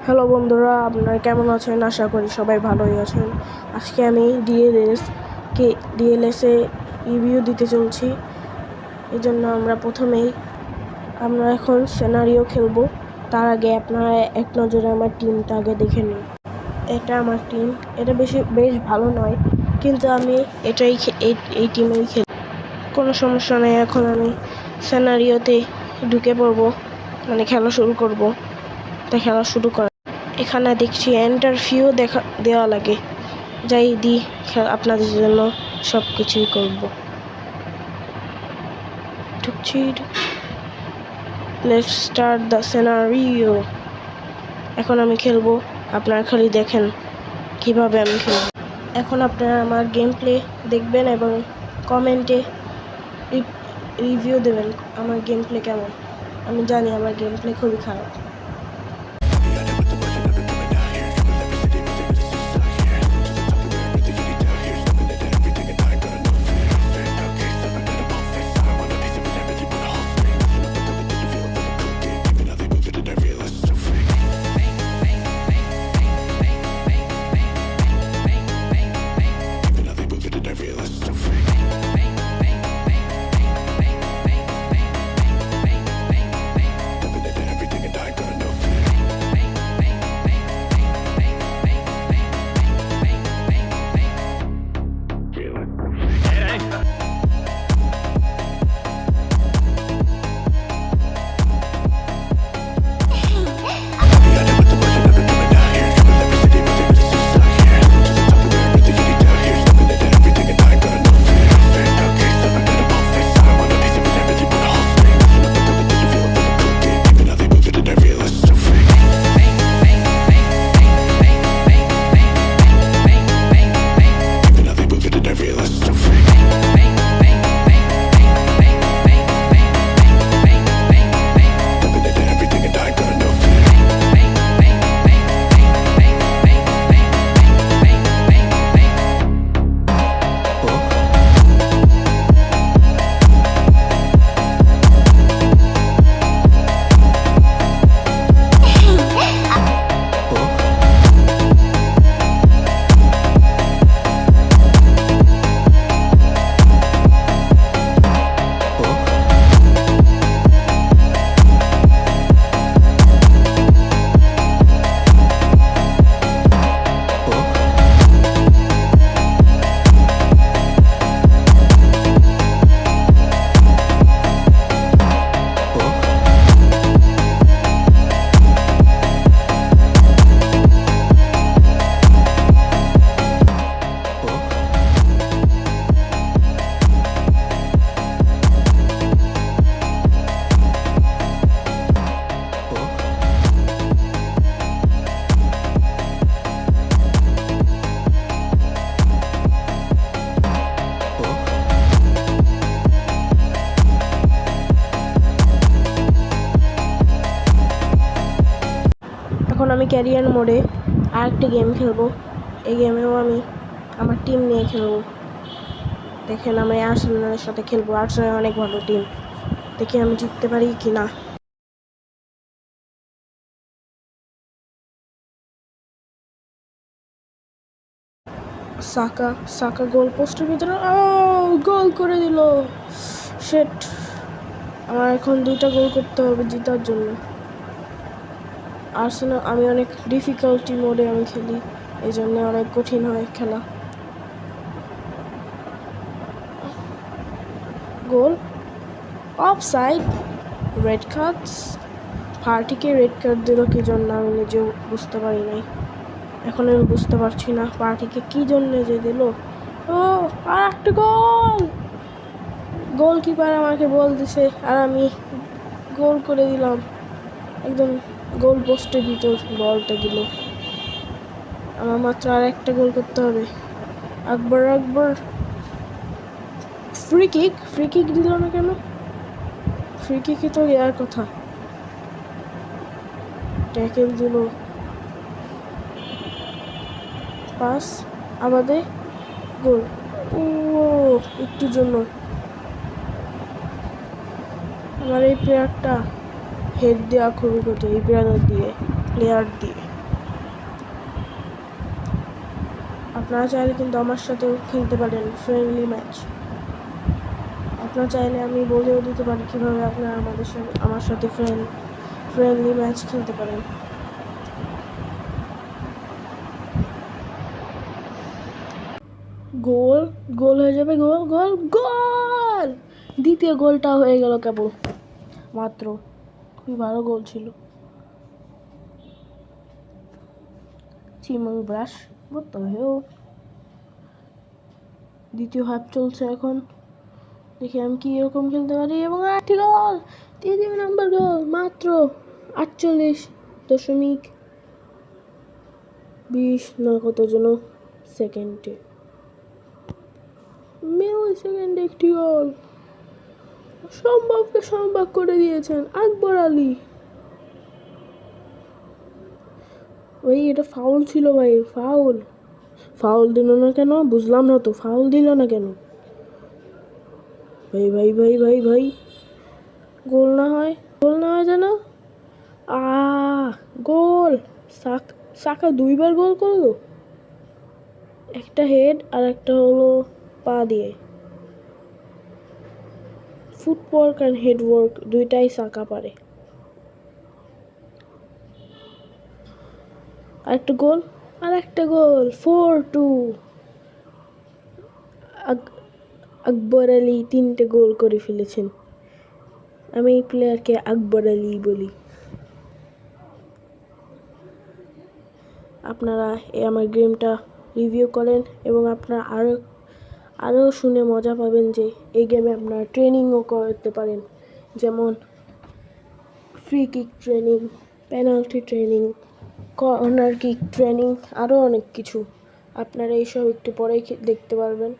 Hello বন্ধুরা, আপনারা কেমন আছেন? আশা করি সবাই ভালোই আছেন। আজকে আমি ডিএলএসে রিভিউ দিতে চলছি। এই জন্য আমরা এখন সিনারিও খেলবো। তার আগে আপনারা এক নজরে আমার টিমটা আগে দেখে নিন। এটা আমার টিম। এটা বেশ ভালো নয়, কিন্তু আমি এই টিমেই খেলি। কোনো সমস্যা নেই। এখন আমি সিনারিওতে ঢুকে পড়বো, মানে খেলা শুরু করব। তাই খেলা শুরু করা। এখানে দেখছি ইন্টারভিউ দেওয়া লাগে। যাই দিই, আপনাদের জন্য সব কিছুই করব। ঢুকছি। Let's start the scenario. এখন আমি খেলবো, আপনারা খালি দেখেন কিভাবে আমি খেলবো। এখন আপনারা আমার গেম প্লে দেখবেন এবং কমেন্টে রিভিউ দেবেন আমার গেম প্লে কেমন। আমি জানি আমার গেম প্লে খুবই খারাপ। এখন আমি ক্যারিয়ার মোডে আরেকটি গেম খেলবো। এই গেমেও আমি আমার টিম নিয়ে খেলবো। দেখেন, আমি আর্সেনালের সাথে খেলবো। আর্সেনাল অনেক ভালো টিম। দেখি আমি জিততে পারি কি না। সাকা গোল পোস্টের ভিতরে গোল করে দিল। শিট, আমার এখন 2টা গোল করতে হবে জেতার জন্য। আর্সেনাল, আমি অনেক ডিফিকাল্টি মোডে আমি খেলি, এই জন্য অনেক কঠিন হয় খেলা। গোল, অফসাইড, রেড কার্ডস। পার্টিকে রেড কার্ড দিল কি জন্য আমি নিজেও বুঝতে পারি নাই। এখন আমি বুঝতে পারছি না পার্টিকে কি জন্য যে দিল। আর একটা গোল! গোলকিপার আমাকে বল দিছে আর আমি গোল করে দিলাম। একদম গোল পোস্টের ভিতর বলটা গেল। আমার মাত্র আর একটা গোল করতে হবে। আকবর ফ্রি কিক দিল না কেন? ফ্রি কিকই তো ইয়ার কথা। ট্যাকেল দিল, পাস, আমাদের গোল। একটুর জন্য আমার এই প্লেয়ারটা হেড দেওয়া খুবই কঠিন। এই প্লেয়ার দিয়ে আপনারা চাইলে কিন্তু আমার সাথেও খেলতে পারেন ফ্রেন্ডলি ম্যাচ। আপনারা চাইলে আমি বলেও দিতে পারি কীভাবে আপনারা আমার সাথে ফ্রেন্ডলি ম্যাচ খেলতে পারেন। গোল হয়ে যাবে, গোল। দ্বিতীয় গোলটা হয়ে গেল কেবল মাত্র। খুবই ভালো গোল ছিল। চিমং ব্রাশ দ্বিতীয় হাফ চলছে এখন। দেখি আমি কি এরকম খেলতে পারি। এবং আরেকটি গোল, 3 নম্বর গোল মাত্র 48.20 না কত যেন সেকেন্ডে, সেকেন্ডে একটি গোল। সম্ভবকে সম্ভব করে দিয়েছেন আকবর আলী। ভাই এটা ফাউল ছিল ভাই, ফাউল দিল না কেন বুঝলাম না তো, ফাউল দিল না কেন ভাই ভাই ভাই ভাই ভাই গোল না হয় যেন। গোল। সাকা 2বার গোল করলো, একটা হেড আর একটা হলো পা দিয়ে। ফুটওয়ার্ক আর হেডওয়ার্ক দুইটাই সাকা পারে। আরেকটা গোল 4-2। আকবর আলী 3টে গোল করে ফেলেছেন। আমি এই প্লেয়ারকে আকবর আলী বলি। আপনারা আমার গেমটা রিভিউ করেন এবং আপনারা আরও শুনে মজা পাবেন যে এই গেমে আপনারা ট্রেনিংও করতে পারেন, যেমন free kick training, penalty training, corner kick training, আরও অনেক কিছু। আপনারা এইসব একটু পরেই দেখতে পারবেন।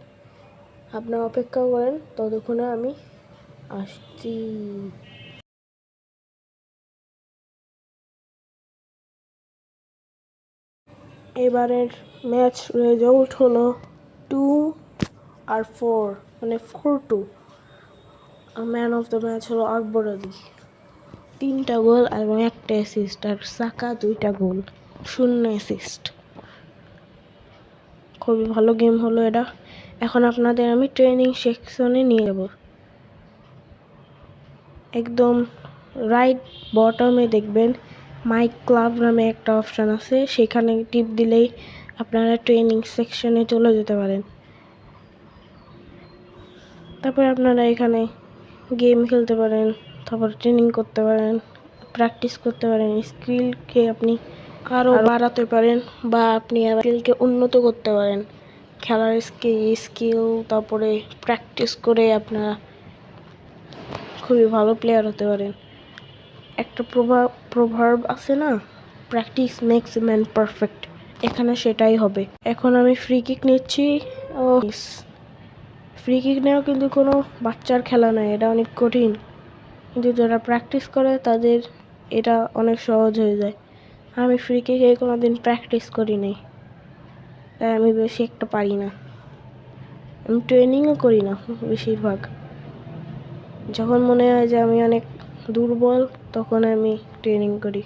আপনারা অপেক্ষা করেন, ততক্ষণে আমি আসছি। এবারের ম্যাচ রেজাল্ট হলো 2-4, মানে 4-2। ম্যান অফ দ্য ম্যাচ হলো আকবর আলী, 3টা গোল এবং 1টা অ্যাসিস্ট। আর সাকা 2টা গোল, 0 অ্যাসিস্ট। খুবই ভালো গেম হলো এটা। এখন আপনাদের আমি ট্রেনিং সেকশনে নিয়ে যাব। একদম রাইট বটমে দেখবেন মাই ক্লাব নামে একটা অপশান আছে, সেখানে টিপ দিলেই আপনারা ট্রেনিং সেকশনে চলে যেতে পারেন। তারপর আপনারা এখানে গেম খেলতে পারেন, তারপর ট্রেনিং করতে পারেন, প্র্যাকটিস করতে পারেন, স্কিলকে আপনি আরও বাড়াতে পারেন বা আপনি স্কিলকে উন্নত করতে পারেন। খেলার স্কিল তারপরে প্র্যাকটিস করে আপনারা খুবই ভালো প্লেয়ার হতে পারেন। একটা প্রভার্ব আছে না, practice makes a man perfect, এখানে সেটাই হবে। এখন আমি ফ্রি কিক নিচ্ছি। ফ্রি কিক নেওয়া কিন্তু কোনো বাচ্চার খেলা নয়, এটা অনেক কঠিন, কিন্তু যারা প্র্যাকটিস করে তাদের এটা অনেক সহজ হয়ে যায়। আমি ফ্রি কিকে কোনোদিন প্র্যাকটিস করি নাই, তাই আমি বেশি একটা পারি না। আমি ট্রেনিংও করি না বেশিরভাগ। যখন মনে হয় যে আমি অনেক দুর্বল, তখন আমি ট্রেনিং করি।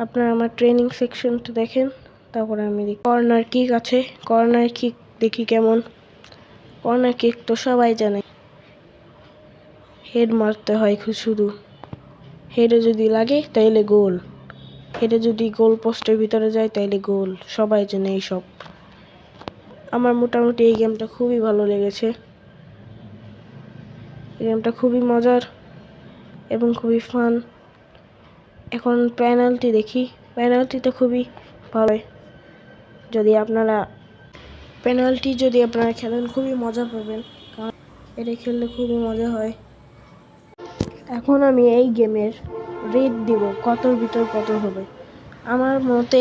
আপনারা আমার ট্রেনিং সেকশনটা দেখেন, তারপরে আমি দেখি। কর্নার কিক আছে, কর্নার কিক দেখি কেমন। কর্নার কিক তো সবাই জানে, হেড মারতে হয় শুধু। হেডে যদি লাগে তাইলে গোল, হেডে যদি গোল পোস্টের ভিতরে যায় তাইলে গোল, সবাই জানে এইসব। আমার মোটামুটি এই গেমটা খুবই ভালো লেগেছে। এই গেমটা খুবই মজার এবং খুবই ফান। এখন পেনাল্টি দেখি, পেনাল্টিতে খুবই ভালো। যদি আপনারা খেলেন খুবই মজা পাবেন, কারণ এটা খেললে খুবই মজা হয়। এখন আমি এই গেমের রেট দিব, কতর ভিতর কত হবে। আমার মতে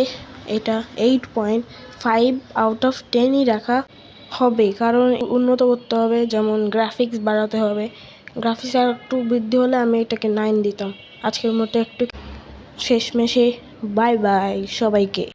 এটা 8.5 আউট অফ 10ই রাখা হবে, কারণ উন্নত করতে হবে, যেমন গ্রাফিক্স বাড়াতে হবে। গ্রাফিক্স আর একটু বৃদ্ধি হলে আমি এটাকে 9 দিতাম। আজকের মতো একটু শেষমেশে বাই বাই সবাইকে।